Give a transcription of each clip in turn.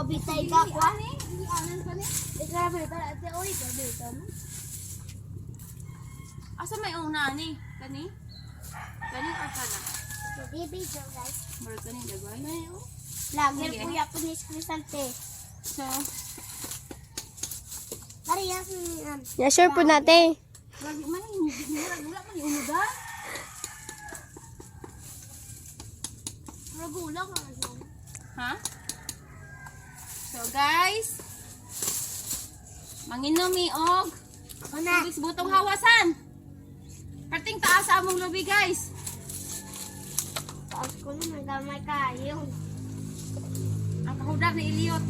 bitay ka ko. Asa may una ni? Kani? Kani or kana? Baby jo guys. Murag kani dagway. Lagi Sige. kuya ko ni Crisante. So, Dari ya Ya, sure po natin. lagi man ni wala man ni unudan. Ragula ka na. Ha? So guys, manginomi og Una. tubig sa butong hawasan. Perting taas sa among lobby guys. Taas ko na nagamay kayo. Ang kahudar ni Eliot.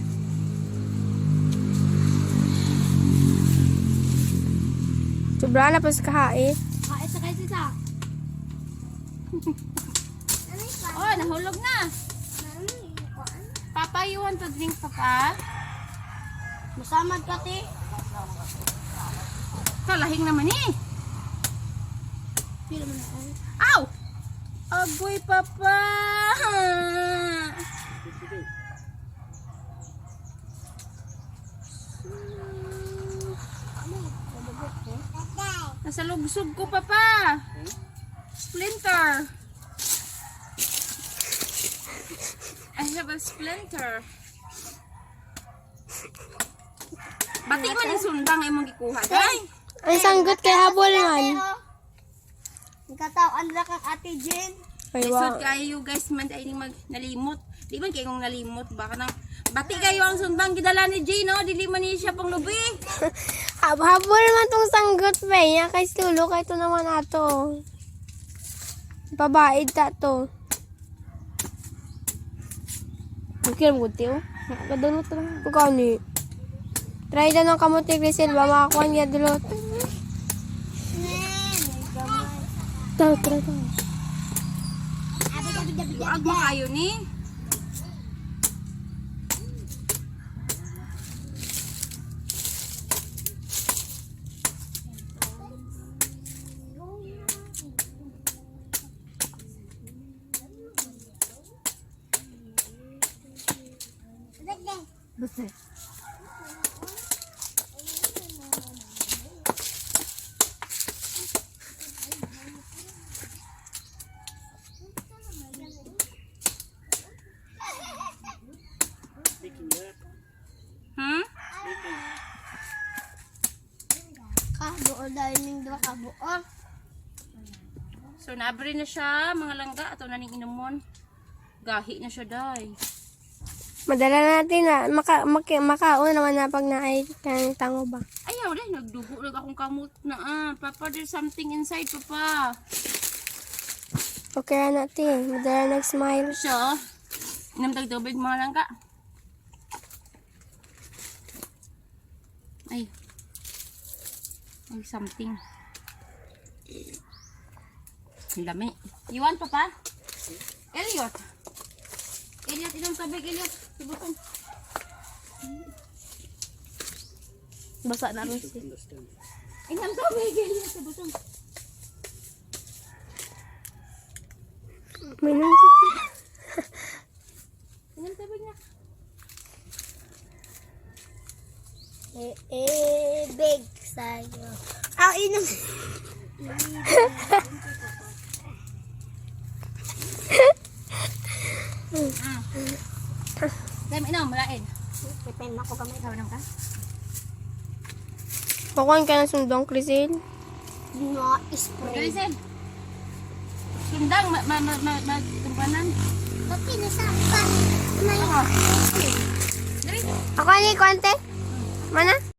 Sobra na po sa kahain. Kain sa kayo sisa. Ano yung pa? Oh, nahulog na. Ano yung kuan? Papa, you want to drink, Papa? Masamad ka ti. Kalahing naman eh. Pila man ako. Ow! Agoy, Papa! Nasa lugsog ko, Papa. Splinter. I have a splinter. Batik man yung sundang ay mong gikuha. Ay! Ang sanggot kay habol man. Nagkataon lang kang Ate Jen. Ay, Isod wow. kayo guys, man ay mag nalimot. Di man kayo kong nalimot. Baka nang bati kayo ang sundang gidala ni Jay, no? Dili man niya siya pang lubi. Habol man tong sanggot ba niya. Kay sulo kay ito naman ato. Babaid ta to. Bukir mo tiyo. Kadulot lang. Pagkani. Try na ng kamuti, Grisel. Ba makakuha niya dulot. Tara, tara, tara. Luag mo kayo ni. Hmm? Kabuo dahil ning dua kabuo. So nabri na siya, mga langga ato na ning inumon. Gahi na siya day. Madala natin na. Makaon naman na pag naay kang tango ba. Ayaw deh, nagdugo lang akong kamot na Papa, there's something inside, Papa. Okay na natin. Madala nag-smile. So, inamdag tubig mga langga. Ay. Ay, something. Ang dami. You want, Papa? Elliot. Elliot, inom tubig, Elliot. Subukan. Basa na rin siya. Inom tubig, Elliot. Subukan. May nangyay. Inom tubig na. Big sa'yo. Aw, inom. Dami, inom, malain. Pipen ako kamay. Ikaw nang ka? Pakuhan ka ng sundong, Crisel. No, spray. Galisin. Sundang, tumpanan. Pati na sa pa. Dali. Ako ni konti. Mana?